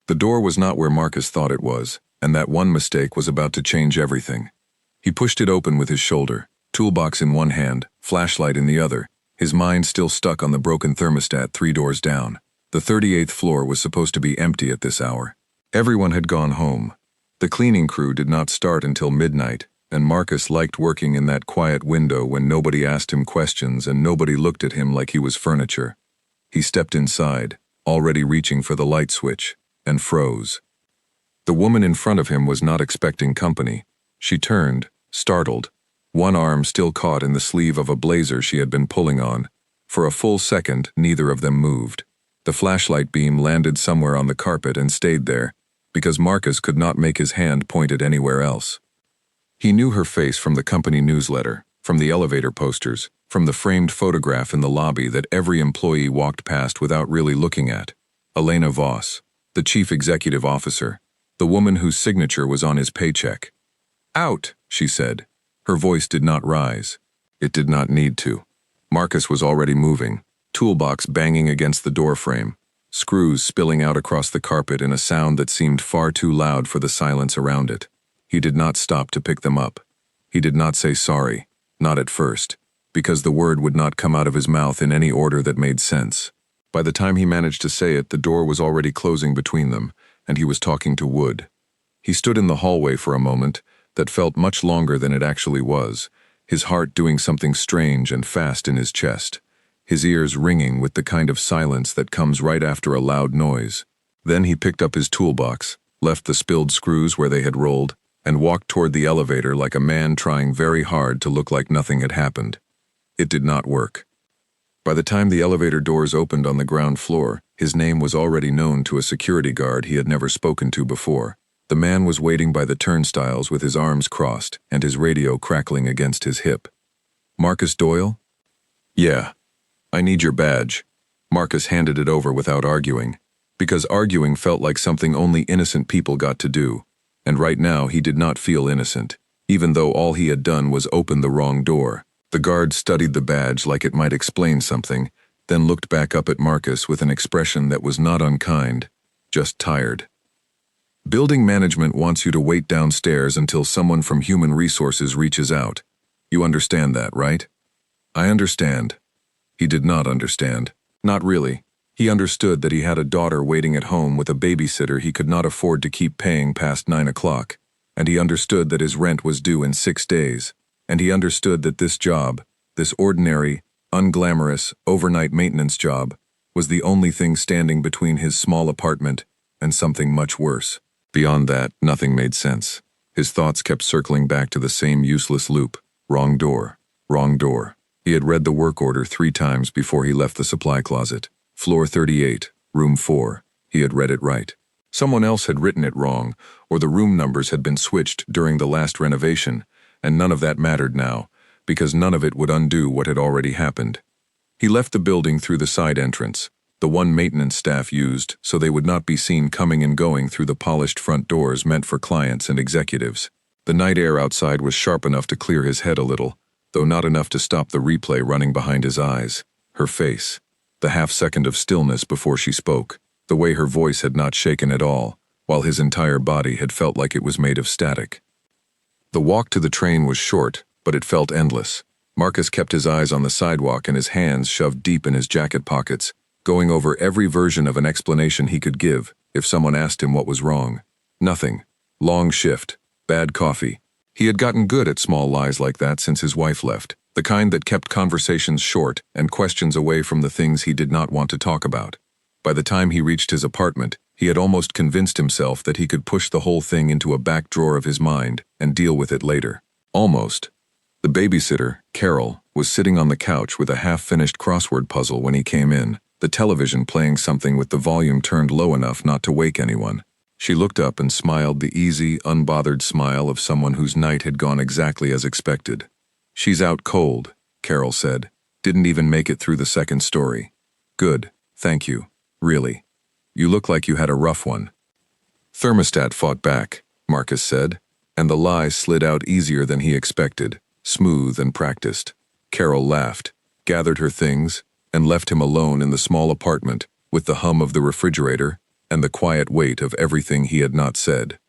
The door was not where Marcus thought it was, and that one mistake was about to change everything. He pushed it open with his shoulder, toolbox in one hand, flashlight in the other, his mind still stuck on the broken thermostat 3 doors down. The 38th floor was supposed to be empty at this hour. Everyone had gone home. The cleaning crew did not start until midnight, and Marcus liked working in that quiet window when nobody asked him questions and nobody looked at him like he was furniture. He stepped inside, already reaching for the light switch, and froze. The woman in front of him was not expecting company. She turned, startled, one arm still caught in the sleeve of a blazer she had been pulling on. For a full second, neither of them moved. The flashlight beam landed somewhere on the carpet and stayed there, because Marcus could not make his hand pointed anywhere else. He knew her face from the company newsletter, from the elevator posters, from the framed photograph in the lobby that every employee walked past without really looking at. Elena Voss, the chief executive officer, the woman whose signature was on his paycheck. "Out," she said. Her voice did not rise. It did not need to. Marcus was already moving, toolbox banging against the door frame, screws spilling out across the carpet in a sound that seemed far too loud for the silence around it. He did not stop to pick them up. He did not say sorry, not at first, because the word would not come out of his mouth in any order that made sense. By the time he managed to say it, the door was already closing between them, and he was talking to wood. He stood in the hallway for a moment that felt much longer than it actually was, his heart doing something strange and fast in his chest, his ears ringing with the kind of silence that comes right after a loud noise. Then he picked up his toolbox, left the spilled screws where they had rolled, and walked toward the elevator like a man trying very hard to look like nothing had happened. It did not work. By the time the elevator doors opened on the ground floor, his name was already known to a security guard he had never spoken to before. The man was waiting by the turnstiles with his arms crossed and his radio crackling against his hip. "Marcus Doyle?" "Yeah. I need your badge." Marcus handed it over without arguing, because arguing felt like something only innocent people got to do, and right now he did not feel innocent, even though all he had done was open the wrong door. The guard studied the badge like it might explain something, then looked back up at Marcus with an expression that was not unkind, just tired. "Building management wants you to wait downstairs until someone from Human Resources reaches out. You understand that, right?" "I understand." He did not understand. Not really. He understood that he had a daughter waiting at home with a babysitter he could not afford to keep paying past 9 o'clock, and he understood that his rent was due in 6 days, and he understood that this job, this ordinary, unglamorous, overnight maintenance job, was the only thing standing between his small apartment and something much worse. Beyond that, nothing made sense. His thoughts kept circling back to the same useless loop. Wrong door. Wrong door. He had read the work order 3 times before he left the supply closet. Floor 38, room 4. He had read it right. Someone else had written it wrong, or the room numbers had been switched during the last renovation, and none of that mattered now, because none of it would undo what had already happened. He left the building through the side entrance, the one maintenance staff used so they would not be seen coming and going through the polished front doors meant for clients and executives. The night air outside was sharp enough to clear his head a little, though not enough to stop the replay running behind his eyes. Her face, the half-second of stillness before she spoke, the way her voice had not shaken at all, while his entire body had felt like it was made of static. The walk to the train was short, but it felt endless. Marcus kept his eyes on the sidewalk and his hands shoved deep in his jacket pockets, going over every version of an explanation he could give if someone asked him what was wrong. Nothing. Long shift. Bad coffee. He had gotten good at small lies like that since his wife left, the kind that kept conversations short and questions away from the things he did not want to talk about. By the time he reached his apartment, he had almost convinced himself that he could push the whole thing into a back drawer of his mind and deal with it later. Almost. The babysitter, Carol, was sitting on the couch with a half-finished crossword puzzle when he came in, the television playing something with the volume turned low enough not to wake anyone. She looked up and smiled the easy, unbothered smile of someone whose night had gone exactly as expected. "She's out cold," Carol said. "Didn't even make it through the second story." "Good, thank you. Really. You look like you had a rough one." "Thermostat fought back," Marcus said, and the lie slid out easier than he expected, smooth and practiced. Carol laughed, gathered her things, and left him alone in the small apartment with the hum of the refrigerator and the quiet weight of everything he had not said.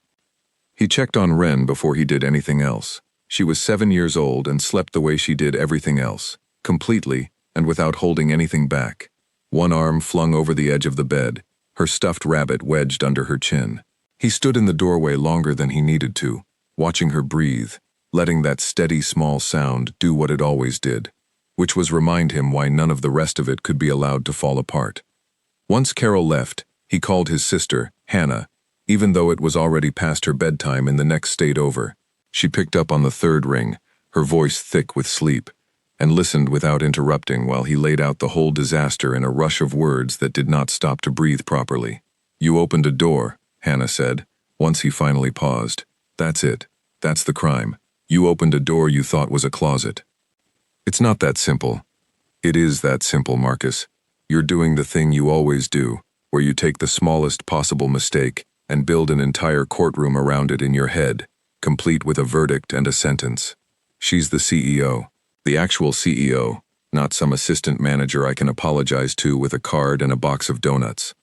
He checked on Ren before he did anything else. She was 7 years old and slept the way she did everything else, completely and without holding anything back. One arm flung over the edge of the bed, her stuffed rabbit wedged under her chin. He stood in the doorway longer than he needed to, watching her breathe, letting that steady small sound do what it always did, which was remind him why none of the rest of it could be allowed to fall apart. Once Carol left, he called his sister, Hannah, even though it was already past her bedtime and the next stayed over. She picked up on the third ring, her voice thick with sleep, and listened without interrupting while he laid out the whole disaster in a rush of words that did not stop to breathe properly. "You opened a door," Hannah said, once he finally paused. "That's it. That's the crime. You opened a door you thought was a closet." "It's not that simple." "It is that simple, Marcus. You're doing the thing you always do, where you take the smallest possible mistake and build an entire courtroom around it in your head, complete with a verdict and a sentence. She's the CEO, the actual CEO, not some assistant manager I can apologize to with a card and a box of donuts."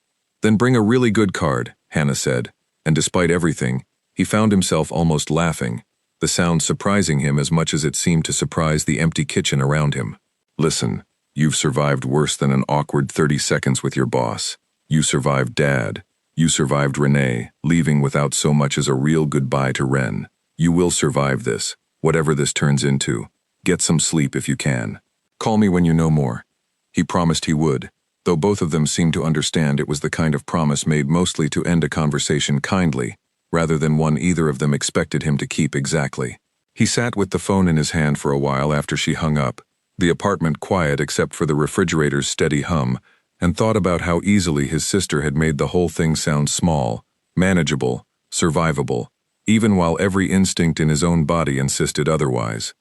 "Then bring a really good card," Hannah said, and despite everything, he found himself almost laughing, the sound surprising him as much as it seemed to surprise the empty kitchen around him. "Listen, you've survived worse than an awkward 30 seconds with your boss. You survived Dad. You survived Renee, leaving without so much as a real goodbye to Ren. You will survive this, whatever this turns into. Get some sleep if you can. Call me when you know more." He promised he would, though both of them seemed to understand it was the kind of promise made mostly to end a conversation kindly, rather than one either of them expected him to keep exactly. He sat with the phone in his hand for a while after she hung up, the apartment quiet except for the refrigerator's steady hum, and thought about how easily his sister had made the whole thing sound small, manageable, survivable, even while every instinct in his own body insisted otherwise.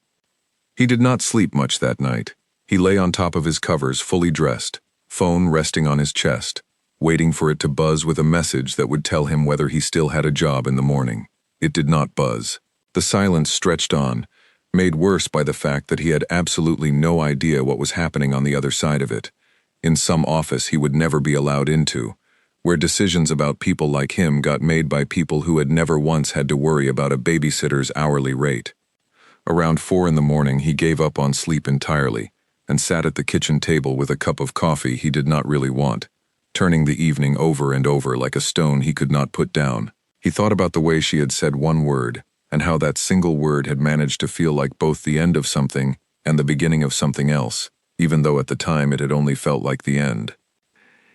He did not sleep much that night. He lay on top of his covers fully dressed, phone resting on his chest, waiting for it to buzz with a message that would tell him whether he still had a job in the morning. It did not buzz. The silence stretched on, made worse by the fact that he had absolutely no idea what was happening on the other side of it, in some office he would never be allowed into, where decisions about people like him got made by people who had never once had to worry about a babysitter's hourly rate. Around 4 in the morning he gave up on sleep entirely and sat at the kitchen table with a cup of coffee he did not really want, turning the evening over and over like a stone he could not put down. He thought about the way she had said one word, and how that single word had managed to feel like both the end of something and the beginning of something else, even though at the time it had only felt like the end.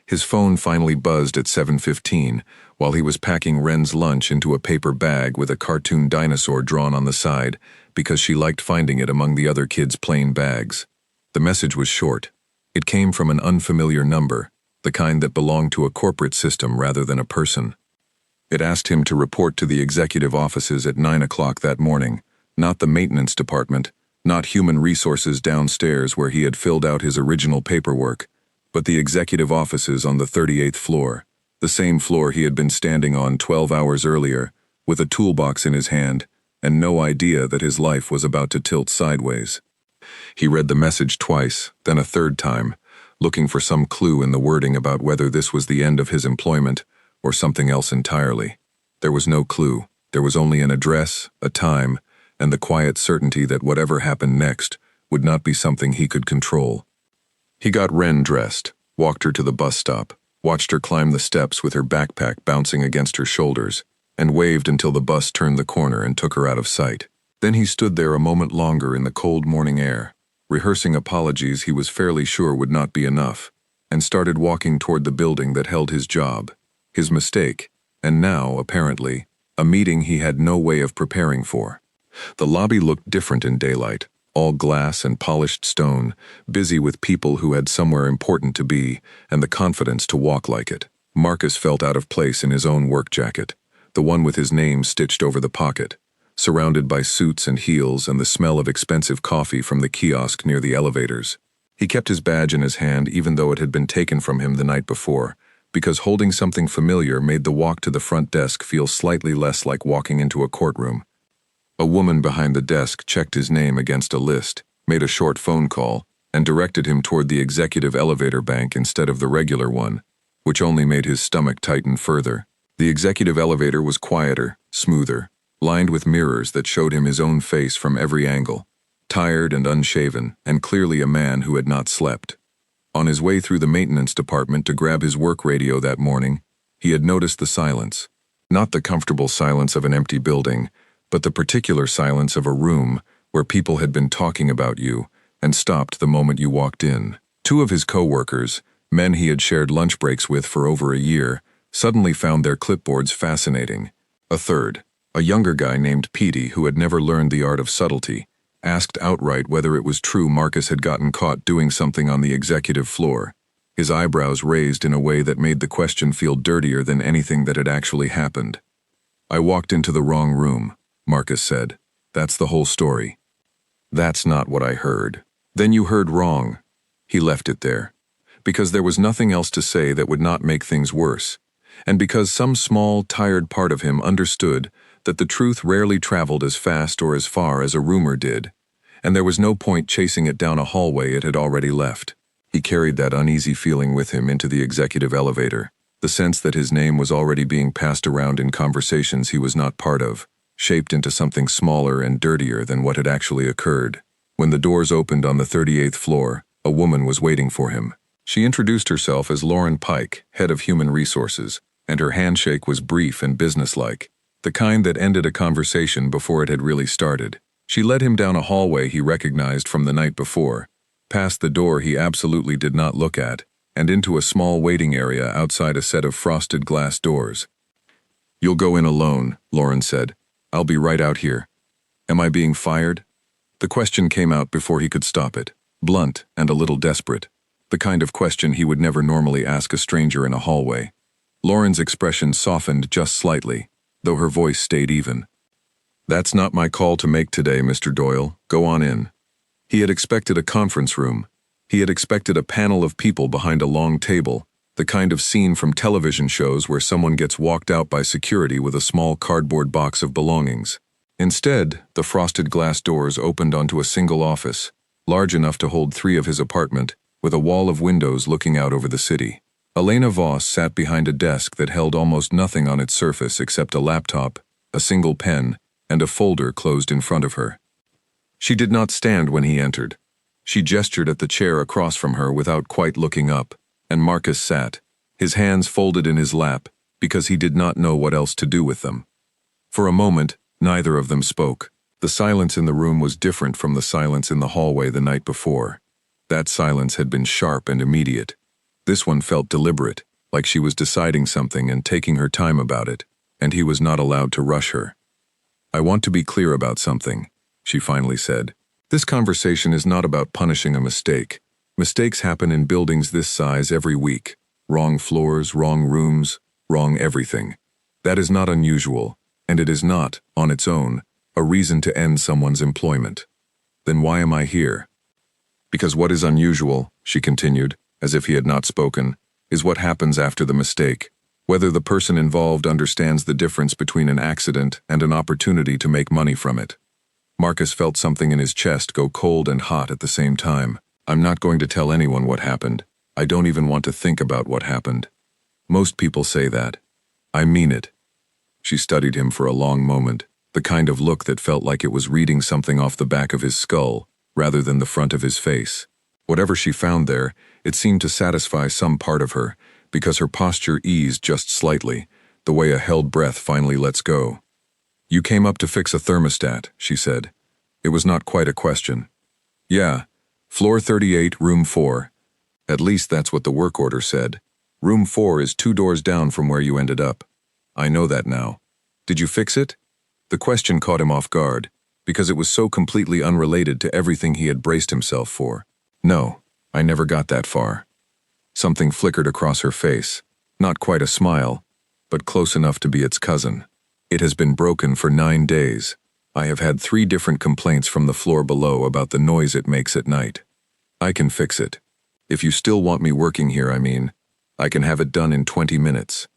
His phone finally buzzed at 7:15 while he was packing Ren's lunch into a paper bag with a cartoon dinosaur drawn on the side because she liked finding it among the other kids' plain bags. The message was short. It came from an unfamiliar number, the kind that belonged to a corporate system rather than a person. It asked him to report to the executive offices at 9 o'clock that morning, not the maintenance department, not human resources downstairs where he had filled out his original paperwork, but the executive offices on the 38th floor, the same floor he had been standing on 12 hours earlier, with a toolbox in his hand, and no idea that his life was about to tilt sideways. He read the message twice, then a third time, looking for some clue in the wording about whether this was the end of his employment or something else entirely. There was no clue. There was only an address, a time, and the quiet certainty that whatever happened next would not be something he could control. He got Ren dressed, walked her to the bus stop, watched her climb the steps with her backpack bouncing against her shoulders, and waved until the bus turned the corner and took her out of sight. Then he stood there a moment longer in the cold morning air, rehearsing apologies he was fairly sure would not be enough, and started walking toward the building that held his job, his mistake, and now, apparently, a meeting he had no way of preparing for. The lobby looked different in daylight, all glass and polished stone, busy with people who had somewhere important to be and the confidence to walk like it. Marcus felt out of place in his own work jacket, the one with his name stitched over the pocket, surrounded by suits and heels and the smell of expensive coffee from the kiosk near the elevators. He kept his badge in his hand even though it had been taken from him the night before, because holding something familiar made the walk to the front desk feel slightly less like walking into a courtroom. A woman behind the desk checked his name against a list, made a short phone call, and directed him toward the executive elevator bank instead of the regular one. which only made his stomach tighten further. The executive elevator was quieter, smoother, lined with mirrors that showed him his own face from every angle, tired and unshaven, and clearly a man who had not slept. On his way through the maintenance department to grab his work radio that morning, he had noticed the silence. Not the comfortable silence of an empty building, but the particular silence of a room where people had been talking about you and stopped the moment you walked in. Two of his co-workers, men he had shared lunch breaks with for over a year, suddenly found their clipboards fascinating. A third, a younger guy named Petey who had never learned the art of subtlety, asked outright whether it was true Marcus had gotten caught doing something on the executive floor. His eyebrows raised in a way that made the question feel dirtier than anything that had actually happened. "I walked into the wrong room," Marcus said. "That's the whole story." "That's not what I heard." "Then you heard wrong." He left it there. Because there was nothing else to say that would not make things worse. And because some small, tired part of him understood that the truth rarely traveled as fast or as far as a rumor did, and there was no point chasing it down a hallway it had already left. He carried that uneasy feeling with him into the executive elevator, the sense that his name was already being passed around in conversations he was not part of, shaped into something smaller and dirtier than what had actually occurred. When the doors opened on the 38th floor, a woman was waiting for him. She introduced herself as Lauren Pike, head of human resources, and her handshake was brief and businesslike, the kind that ended a conversation before it had really started. She led him down a hallway he recognized from the night before, past the door he absolutely did not look at, and into a small waiting area outside a set of frosted glass doors. "You'll go in alone," Lauren said. "I'll be right out here." "Am I being fired?" The question came out before he could stop it, blunt and a little desperate, the kind of question he would never normally ask a stranger in a hallway. Lauren's expression softened just slightly, though her voice stayed even. "That's not my call to make today, Mr. Doyle. Go on in." He had expected a conference room. He had expected a panel of people behind a long table, the kind of scene from television shows where someone gets walked out by security with a small cardboard box of belongings. Instead, the frosted glass doors opened onto a single office, large enough to hold 3 of his apartment, with a wall of windows looking out over the city. Elena Voss sat behind a desk that held almost nothing on its surface except a laptop, a single pen, and a folder closed in front of her. She did not stand when he entered. She gestured at the chair across from her without quite looking up, and Marcus sat, his hands folded in his lap, because he did not know what else to do with them. For a moment, neither of them spoke. The silence in the room was different from the silence in the hallway the night before. That silence had been sharp and immediate. This one felt deliberate, like she was deciding something and taking her time about it, and he was not allowed to rush her. "I want to be clear about something," she finally said. "This conversation is not about punishing a mistake. Mistakes happen in buildings this size every week. Wrong floors, wrong rooms, wrong everything. That is not unusual, and it is not, on its own, a reason to end someone's employment. Then why am I here? Because what is unusual," she continued, as if he had not spoken, "is what happens after the mistake. Whether the person involved understands the difference between an accident and an opportunity to make money from it." Marcus felt something in his chest go cold and hot at the same time. "I'm not going to tell anyone what happened. I don't even want to think about what happened. Most people say that. I mean it." She studied him for a long moment, the kind of look that felt like it was reading something off the back of his skull, rather than the front of his face. Whatever she found there, it seemed to satisfy some part of her, because her posture eased just slightly, the way a held breath finally lets go. "You came up to fix a thermostat," she said. It was not quite a question. "Yeah, floor 38, room 4. At least that's what the work order said. Room 4 is 2 doors down from where you ended up. I know that now. Did you fix it?" The question caught him off guard, because it was so completely unrelated to everything he had braced himself for. "No, I never got that far." Something flickered across her face, not quite a smile, but close enough to be its cousin. "It has been broken for 9 days. I have had 3 different complaints from the floor below about the noise it makes at night. I can fix it. If you still want me working here, I mean, I can have it done in 20 minutes.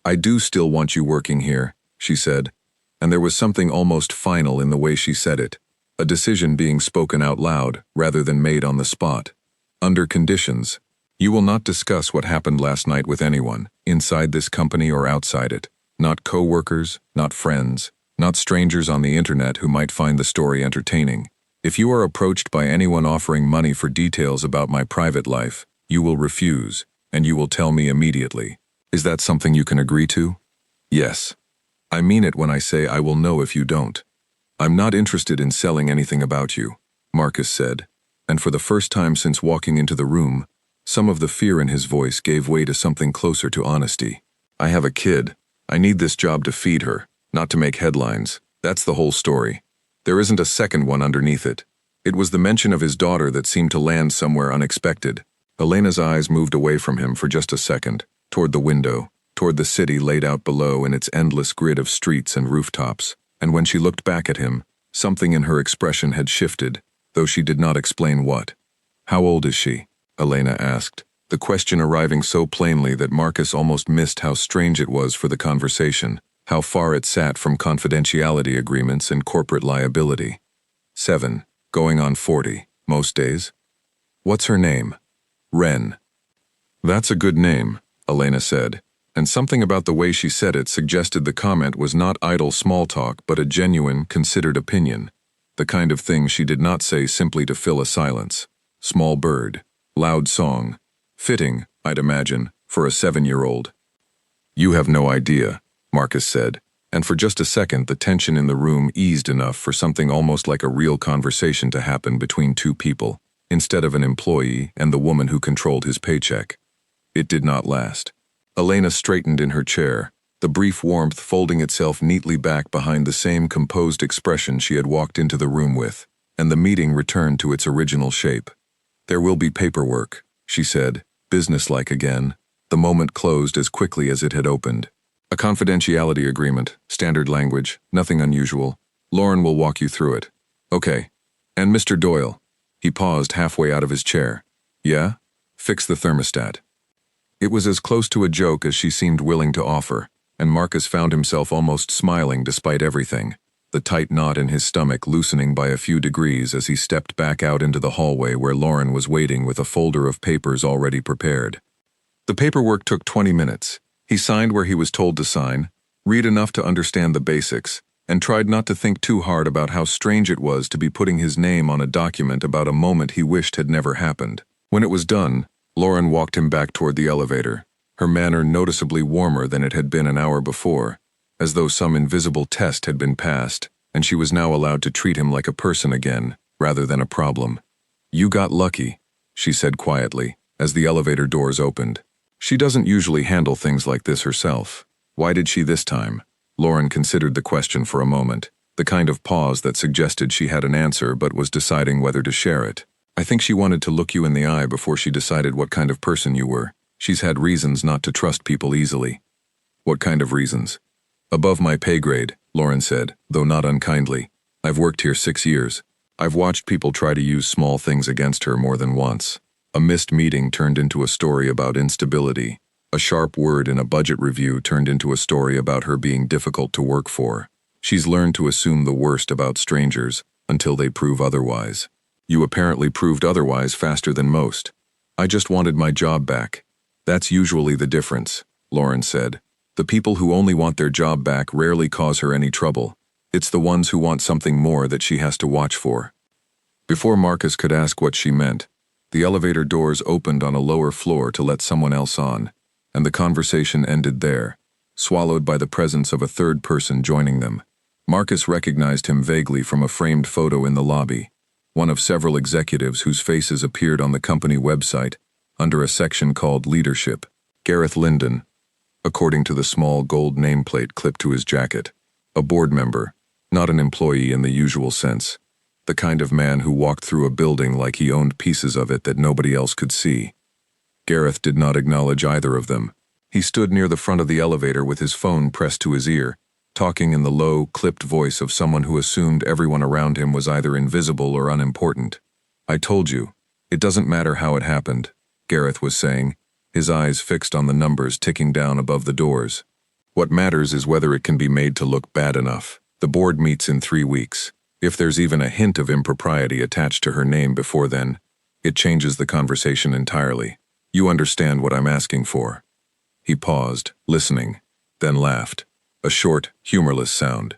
"I do still want you working here," she said, and there was something almost final in the way she said it, a decision being spoken out loud rather than made on the spot. "Under conditions. You will not discuss what happened last night with anyone, inside this company or outside it. Not co-workers, not friends, not strangers on the internet who might find the story entertaining. If you are approached by anyone offering money for details about my private life, you will refuse, and you will tell me immediately. Is that something you can agree to? Yes. I mean it when I say I will know if you don't. I'm not interested in selling anything about you, Marcus said, and for the first time since walking into the room, some of the fear in his voice gave way to something closer to honesty. I have a kid. I need this job to feed her, not to make headlines. That's the whole story. There isn't a second one underneath it. It was the mention of his daughter that seemed to land somewhere unexpected. Elena's eyes moved away from him for just a second, toward the window, toward the city laid out below in its endless grid of streets and rooftops, and when she looked back at him, something in her expression had shifted, though she did not explain what. How old is she? Elena asked, the question arriving so plainly that Marcus almost missed how strange it was for the conversation, how far it sat from confidentiality agreements and corporate liability. 7, going on 40, most days. What's her name? Ren. That's a good name, Elena said, and something about the way she said it suggested the comment was not idle small talk but a genuine, considered opinion, the kind of thing she did not say simply to fill a silence. Small bird. Loud song. Fitting, I'd imagine, for a 7-year-old. You have no idea, Marcus said, and for just a second the tension in the room eased enough for something almost like a real conversation to happen between two people, instead of an employee and the woman who controlled his paycheck. It did not last. Elena straightened in her chair, the brief warmth folding itself neatly back behind the same composed expression she had walked into the room with, and the meeting returned to its original shape. There will be paperwork, she said, businesslike again. The moment closed as quickly as it had opened. A confidentiality agreement, standard language, nothing unusual. Lauren will walk you through it. Okay. And Mr. Doyle. He paused halfway out of his chair. Yeah? Fix the thermostat. It was as close to a joke as she seemed willing to offer, and Marcus found himself almost smiling despite everything, the tight knot in his stomach loosening by a few degrees as he stepped back out into the hallway where Lauren was waiting with a folder of papers already prepared. The paperwork took 20 minutes. He signed where he was told to sign, read enough to understand the basics, and tried not to think too hard about how strange it was to be putting his name on a document about a moment he wished had never happened. When it was done, Lauren walked him back toward the elevator, her manner noticeably warmer than it had been an hour before, as though some invisible test had been passed, and she was now allowed to treat him like a person again, rather than a problem. You got lucky, she said quietly, as the elevator doors opened. She doesn't usually handle things like this herself. Why did she this time? Lauren considered the question for a moment, the kind of pause that suggested she had an answer but was deciding whether to share it. I think she wanted to look you in the eye before she decided what kind of person you were. She's had reasons not to trust people easily. What kind of reasons? Above my pay grade, Lauren said, though not unkindly. I've worked here 6 years. I've watched people try to use small things against her more than once. A missed meeting turned into a story about instability. A sharp word in a budget review turned into a story about her being difficult to work for. She's learned to assume the worst about strangers until they prove otherwise. You apparently proved otherwise faster than most. I just wanted my job back. That's usually the difference, Lauren said. The people who only want their job back rarely cause her any trouble. It's the ones who want something more that she has to watch for. Before Marcus could ask what she meant, the elevator doors opened on a lower floor to let someone else on, and the conversation ended there, swallowed by the presence of a third person joining them. Marcus recognized him vaguely from a framed photo in the lobby, one of several executives whose faces appeared on the company website under a section called Leadership. Gareth Linden, according to the small gold nameplate clipped to his jacket. A board member, not an employee in the usual sense. The kind of man who walked through a building like he owned pieces of it that nobody else could see. Gareth did not acknowledge either of them. He stood near the front of the elevator with his phone pressed to his ear, talking in the low, clipped voice of someone who assumed everyone around him was either invisible or unimportant. I told you, it doesn't matter how it happened, Gareth was saying, his eyes fixed on the numbers ticking down above the doors. What matters is whether it can be made to look bad enough. The board meets in 3 weeks. If there's even a hint of impropriety attached to her name before then, it changes the conversation entirely. You understand what I'm asking for." He paused, listening, then laughed. A short, humorless sound.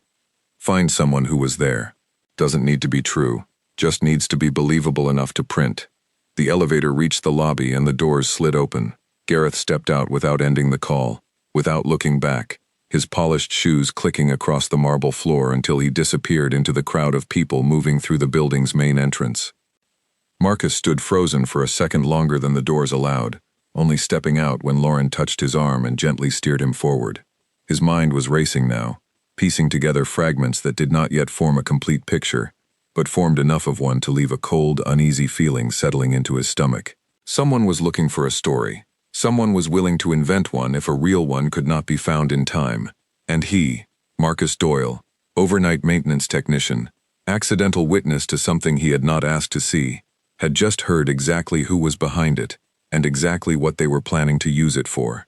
"Find someone who was there. Doesn't need to be true, just needs to be believable enough to print." The elevator reached the lobby and the doors slid open. Gareth stepped out without ending the call, without looking back, his polished shoes clicking across the marble floor until he disappeared into the crowd of people moving through the building's main entrance. Marcus stood frozen for a second longer than the doors allowed, only stepping out when Lauren touched his arm and gently steered him forward. His mind was racing now, piecing together fragments that did not yet form a complete picture, but formed enough of one to leave a cold, uneasy feeling settling into his stomach. Someone was looking for a story. Someone was willing to invent one if a real one could not be found in time. And he, Marcus Doyle, overnight maintenance technician, accidental witness to something he had not asked to see, had just heard exactly who was behind it, and exactly what they were planning to use it for.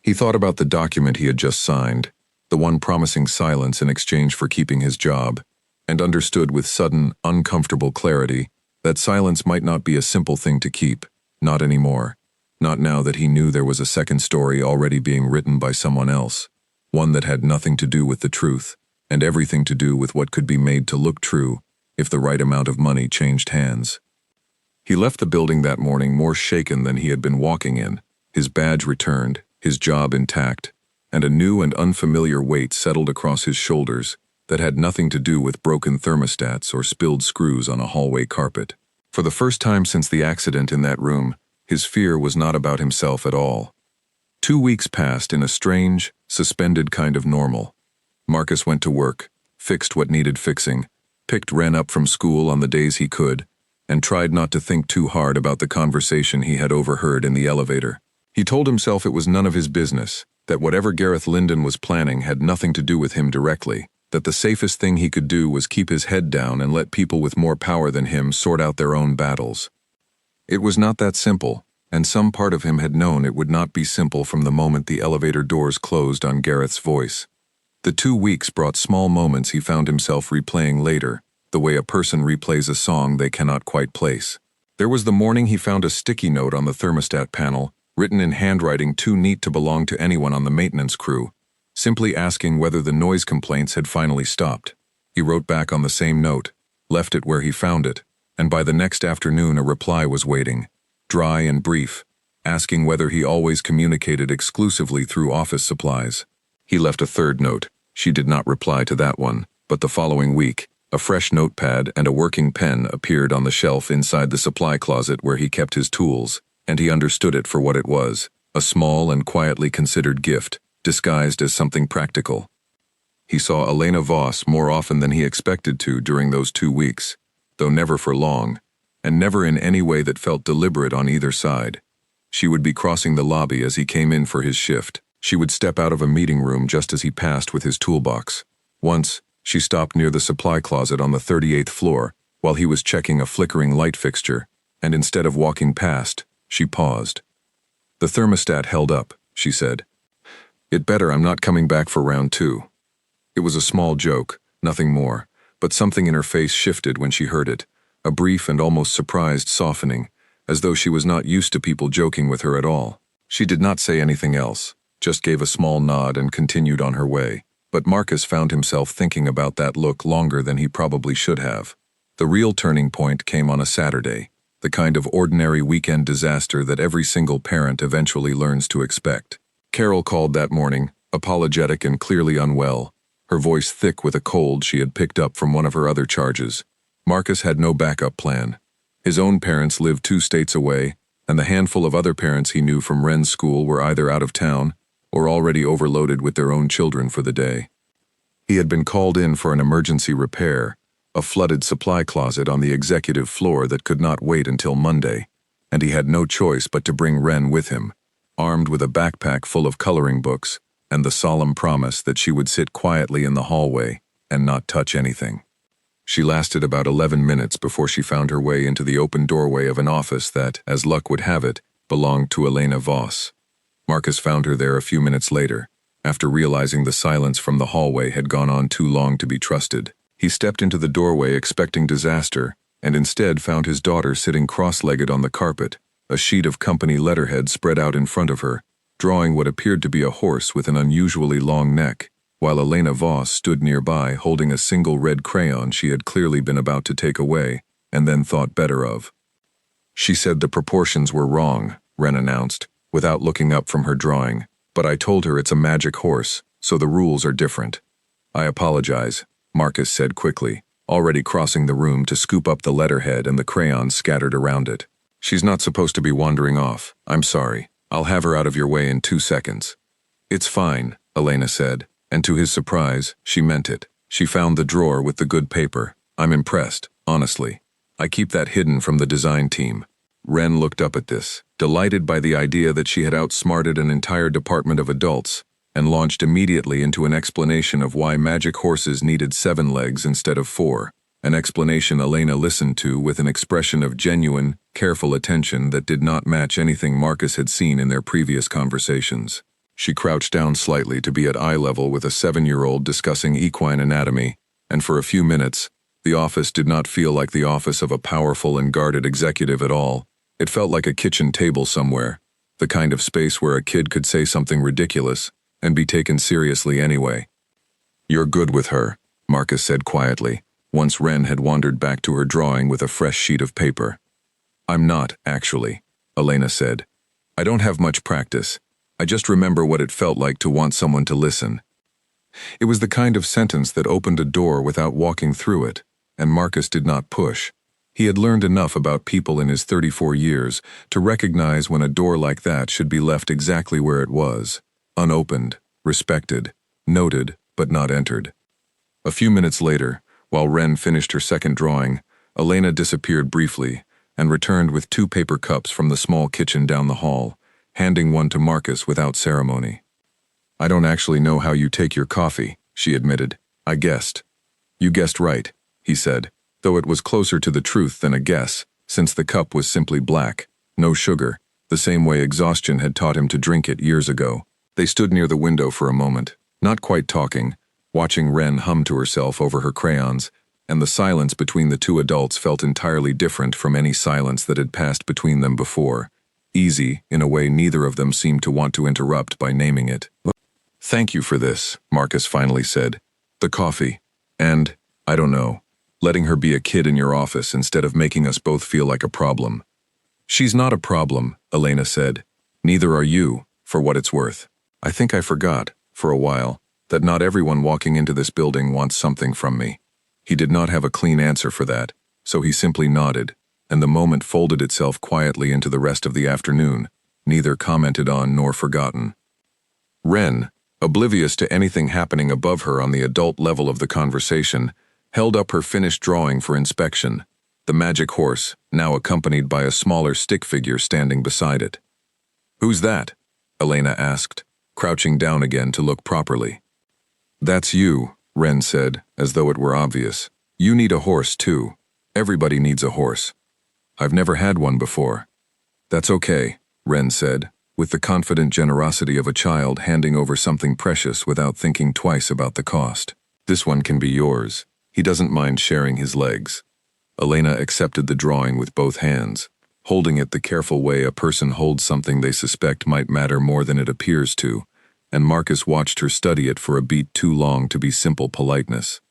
He thought about the document he had just signed, the one promising silence in exchange for keeping his job, and understood with sudden, uncomfortable clarity that silence might not be a simple thing to keep, not anymore. Not now that he knew there was a second story already being written by someone else, one that had nothing to do with the truth, and everything to do with what could be made to look true if the right amount of money changed hands. He left the building that morning more shaken than he had been walking in, his badge returned, his job intact, and a new and unfamiliar weight settled across his shoulders that had nothing to do with broken thermostats or spilled screws on a hallway carpet. For the first time since the accident in that room, his fear was not about himself at all. 2 weeks passed in a strange, suspended kind of normal. Marcus went to work, fixed what needed fixing, picked Ren up from school on the days he could, and tried not to think too hard about the conversation he had overheard in the elevator. He told himself it was none of his business, that whatever Gareth Linden was planning had nothing to do with him directly, that the safest thing he could do was keep his head down and let people with more power than him sort out their own battles. It was not that simple, and some part of him had known it would not be simple from the moment the elevator doors closed on Gareth's voice. The 2 weeks brought small moments he found himself replaying later, the way a person replays a song they cannot quite place. There was the morning he found a sticky note on the thermostat panel, written in handwriting too neat to belong to anyone on the maintenance crew, simply asking whether the noise complaints had finally stopped. He wrote back on the same note, left it where he found it, and by the next afternoon a reply was waiting, dry and brief, asking whether he always communicated exclusively through office supplies. He left a third note. She did not reply to that one, but the following week, a fresh notepad and a working pen appeared on the shelf inside the supply closet where he kept his tools, and he understood it for what it was, a small and quietly considered gift, disguised as something practical. He saw Elena Voss more often than he expected to during those 2 weeks, though never for long, and never in any way that felt deliberate on either side. She would be crossing the lobby as he came in for his shift. She would step out of a meeting room just as he passed with his toolbox. Once, she stopped near the supply closet on the 38th floor while he was checking a flickering light fixture, and instead of walking past, she paused. "The thermostat held up," she said. "It better I'm not coming back for round 2. It was a small joke, nothing more, but something in her face shifted when she heard it, a brief and almost surprised softening, as though she was not used to people joking with her at all. She did not say anything else, just gave a small nod and continued on her way. But Marcus found himself thinking about that look longer than he probably should have. The real turning point came on a Saturday, the kind of ordinary weekend disaster that every single parent eventually learns to expect. Carol called that morning, apologetic and clearly unwell, her voice thick with a cold she had picked up from one of her other charges. Marcus had no backup plan. His own parents lived 2 states away, and the handful of other parents he knew from Ren's school were either out of town or already overloaded with their own children for the day. He had been called in for an emergency repair, a flooded supply closet on the executive floor that could not wait until Monday, and he had no choice but to bring Ren with him, armed with a backpack full of coloring books and the solemn promise that she would sit quietly in the hallway and not touch anything. She lasted about 11 minutes before she found her way into the open doorway of an office that, as luck would have it, belonged to Elena Voss. Marcus found her there a few minutes later, after realizing the silence from the hallway had gone on too long to be trusted. He stepped into the doorway expecting disaster, and instead found his daughter sitting cross-legged on the carpet, A sheet of company letterhead spread out in front of her, drawing what appeared to be a horse with an unusually long neck, while Elena Voss stood nearby holding a single red crayon she had clearly been about to take away, and then thought better of. She said the proportions were wrong, Wren announced, without looking up from her drawing, but I told her it's a magic horse, so the rules are different. I apologize, Marcus said quickly, already crossing the room to scoop up the letterhead and the crayons scattered around it. She's not supposed to be wandering off. I'm sorry. I'll have her out of your way in 2 seconds. It's fine, Elena said, and to his surprise, she meant it. She found the drawer with the good paper. I'm impressed, honestly. I keep that hidden from the design team. Wren looked up at this, delighted by the idea that she had outsmarted an entire department of adults, and launched immediately into an explanation of why magic horses needed 7 legs instead of 4, an explanation Elena listened to with an expression of genuine, careful attention that did not match anything Marcus had seen in their previous conversations. She crouched down slightly to be at eye level with a 7-year-old discussing equine anatomy, and for a few minutes, the office did not feel like the office of a powerful and guarded executive at all. It felt like a kitchen table somewhere, the kind of space where a kid could say something ridiculous and be taken seriously anyway. You're good with her, Marcus said quietly, once Wren had wandered back to her drawing with a fresh sheet of paper. I'm not, actually, Elena said. I don't have much practice. I just remember what it felt like to want someone to listen. It was the kind of sentence that opened a door without walking through it, and Marcus did not push. He had learned enough about people in his 34 years to recognize when a door like that should be left exactly where it was, unopened, respected, noted, but not entered. A few minutes later, while Wren finished her second drawing, Elena disappeared briefly and returned with 2 paper cups from the small kitchen down the hall, handing one to Marcus without ceremony. I don't actually know how you take your coffee, she admitted. I guessed. You guessed right, he said, though it was closer to the truth than a guess, since the cup was simply black, no sugar, the same way exhaustion had taught him to drink it years ago. They stood near the window for a moment, not quite talking, watching Wren hum to herself over her crayons, and the silence between the 2 adults felt entirely different from any silence that had passed between them before, easy in a way neither of them seemed to want to interrupt by naming it. Thank you for this, Marcus finally said. The coffee. And, I don't know, letting her be a kid in your office instead of making us both feel like a problem. She's not a problem, Elena said. Neither are you, for what it's worth. I think I forgot, for a while, that not everyone walking into this building wants something from me. He did not have a clean answer for that, so he simply nodded, and the moment folded itself quietly into the rest of the afternoon, neither commented on nor forgotten. Wren, oblivious to anything happening above her on the adult level of the conversation, held up her finished drawing for inspection, the magic horse, now accompanied by a smaller stick figure standing beside it. Who's that? Elena asked, crouching down again to look properly. That's you, Wren said, as though it were obvious. You need a horse, too. Everybody needs a horse. I've never had one before. That's okay, Wren said, with the confident generosity of a child handing over something precious without thinking twice about the cost. This one can be yours. He doesn't mind sharing his legs. Elena accepted the drawing with both hands, holding it the careful way a person holds something they suspect might matter more than it appears to, and Marcus watched her study it for a beat too long to be simple politeness.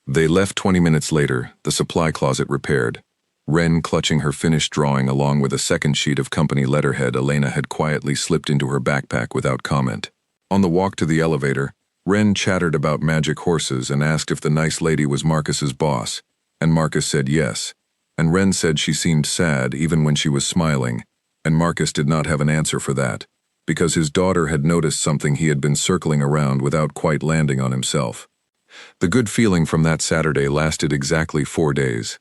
They left 20 minutes later, the supply closet repaired, Wren clutching her finished drawing along with a second sheet of company letterhead Elena had quietly slipped into her backpack without comment. On the walk to the elevator, Wren chattered about magic horses and asked if the nice lady was Marcus's boss, and Marcus said yes, and Wren said she seemed sad even when she was smiling, and Marcus did not have an answer for that, because his daughter had noticed something he had been circling around without quite landing on himself. The good feeling from that Saturday lasted exactly 4 days.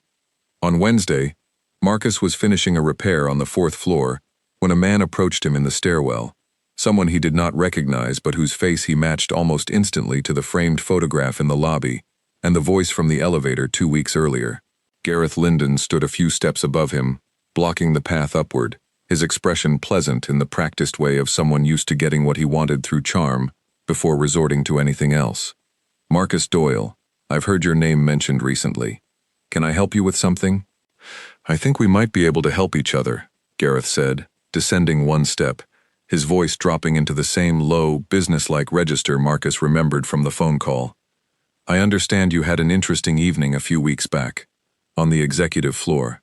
On Wednesday, Marcus was finishing a repair on the 4th floor when a man approached him in the stairwell, someone he did not recognize but whose face he matched almost instantly to the framed photograph in the lobby and the voice from the elevator 2 weeks earlier. Gareth Linden stood a few steps above him, blocking the path upward, his expression pleasant in the practiced way of someone used to getting what he wanted through charm before resorting to anything else. Marcus Doyle, I've heard your name mentioned recently. Can I help you with something? I think we might be able to help each other, Gareth said, descending one step, his voice dropping into the same low, businesslike register Marcus remembered from the phone call. I understand you had an interesting evening a few weeks back, on the executive floor.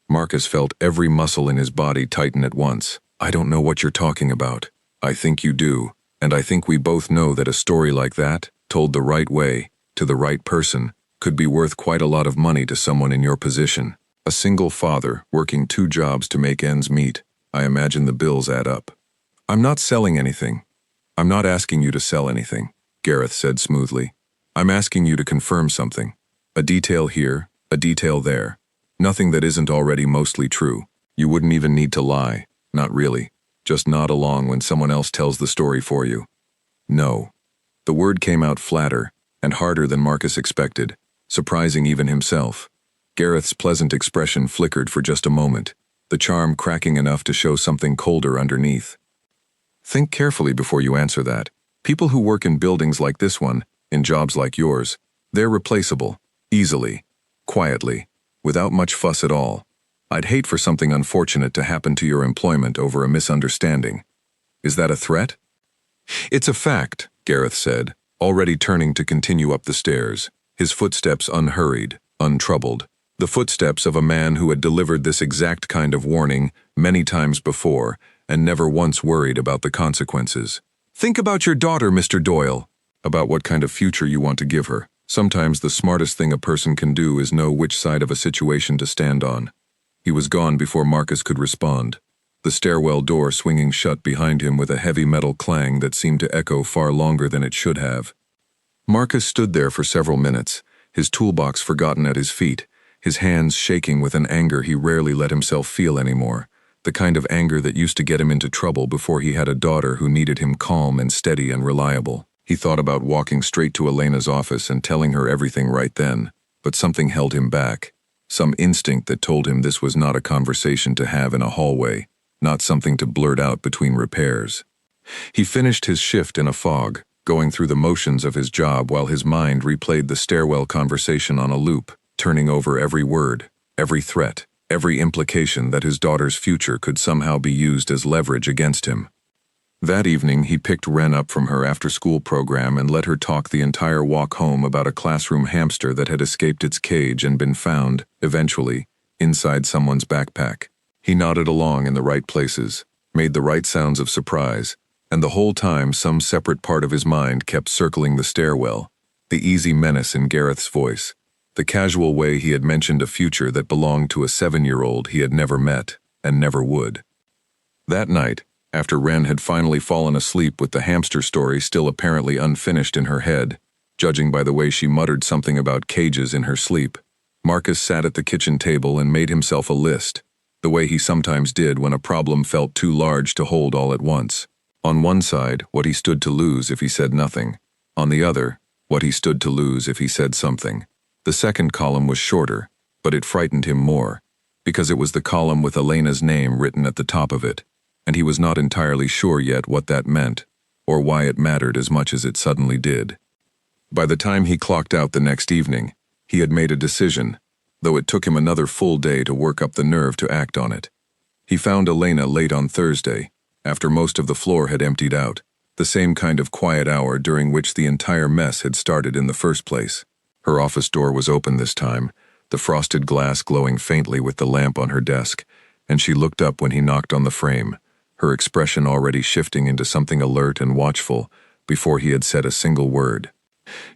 Marcus felt every muscle in his body tighten at once. I don't know what you're talking about. I think you do, and I think we both know that a story like that, told the right way, to the right person, could be worth quite a lot of money to someone in your position. A single father, working 2 jobs to make ends meet. I imagine the bills add up. I'm not selling anything. I'm not asking you to sell anything, Gareth said smoothly. I'm asking you to confirm something. A detail here, a detail there. Nothing that isn't already mostly true. You wouldn't even need to lie. Not really. Just nod along when someone else tells the story for you. No. The word came out flatter and harder than Marcus expected, surprising even himself. Gareth's pleasant expression flickered for just a moment, the charm cracking enough to show something colder underneath. Think carefully before you answer that. People who work in buildings like this one, in jobs like yours, they're replaceable, easily, quietly, without much fuss at all. I'd hate for something unfortunate to happen to your employment over a misunderstanding. Is that a threat? It's a fact, Gareth said, already turning to continue up the stairs, his footsteps unhurried, untroubled. The footsteps of a man who had delivered this exact kind of warning many times before and never once worried about the consequences. Think about your daughter, Mr. Doyle. About what kind of future you want to give her. Sometimes the smartest thing a person can do is know which side of a situation to stand on. He was gone before Marcus could respond, the stairwell door swinging shut behind him with a heavy metal clang that seemed to echo far longer than it should have. Marcus stood there for several minutes, his toolbox forgotten at his feet, his hands shaking with an anger he rarely let himself feel anymore, the kind of anger that used to get him into trouble before he had a daughter who needed him calm and steady and reliable. He thought about walking straight to Elena's office and telling her everything right then, but something held him back. Some instinct that told him this was not a conversation to have in a hallway, not something to blurt out between repairs. He finished his shift in a fog, going through the motions of his job while his mind replayed the stairwell conversation on a loop, turning over every word, every threat, every implication that his daughter's future could somehow be used as leverage against him. That evening, he picked Wren up from her after-school program and let her talk the entire walk home about a classroom hamster that had escaped its cage and been found, eventually, inside someone's backpack. He nodded along in the right places, made the right sounds of surprise, and the whole time some separate part of his mind kept circling the stairwell, the easy menace in Gareth's voice, the casual way he had mentioned a future that belonged to a 7-year-old he had never met and never would. That night, after Wren had finally fallen asleep with the hamster story still apparently unfinished in her head, judging by the way she muttered something about cages in her sleep, Marcus sat at the kitchen table and made himself a list, the way he sometimes did when a problem felt too large to hold all at once. On one side, what he stood to lose if he said nothing. On the other, what he stood to lose if he said something. The second column was shorter, but it frightened him more, because it was the column with Elena's name written at the top of it, and he was not entirely sure yet what that meant, or why it mattered as much as it suddenly did. By the time he clocked out the next evening, he had made a decision, though it took him another full day to work up the nerve to act on it. He found Elena late on Thursday, after most of the floor had emptied out, the same kind of quiet hour during which the entire mess had started in the first place. Her office door was open this time, the frosted glass glowing faintly with the lamp on her desk, and she looked up when he knocked on the frame, her expression already shifting into something alert and watchful before he had said a single word.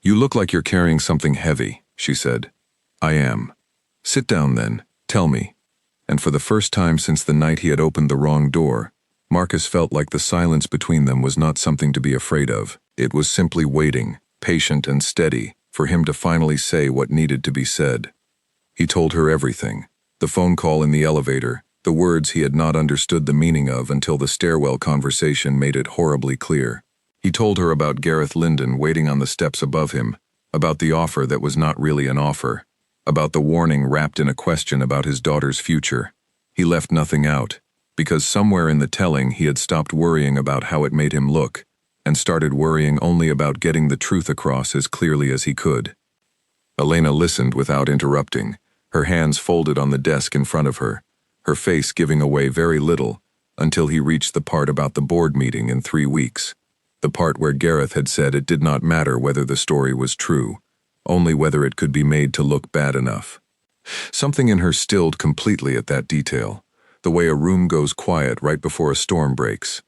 "You look like you're carrying something heavy," she said. "I am." "Sit down then, tell me." And for the first time since the night he had opened the wrong door, Marcus felt like the silence between them was not something to be afraid of. It was simply waiting, patient and steady, for him to finally say what needed to be said. He told her everything, the phone call in the elevator, the words he had not understood the meaning of until the stairwell conversation made it horribly clear. He told her about Gareth Linden waiting on the steps above him, about the offer that was not really an offer, about the warning wrapped in a question about his daughter's future. He left nothing out, because somewhere in the telling he had stopped worrying about how it made him look, and started worrying only about getting the truth across as clearly as he could. Elena listened without interrupting, her hands folded on the desk in front of her, her face giving away very little, until he reached the part about the board meeting in 3 weeks. The part where Gareth had said it did not matter whether the story was true, only whether it could be made to look bad enough. Something in her stilled completely at that detail, the way a room goes quiet right before a storm breaks.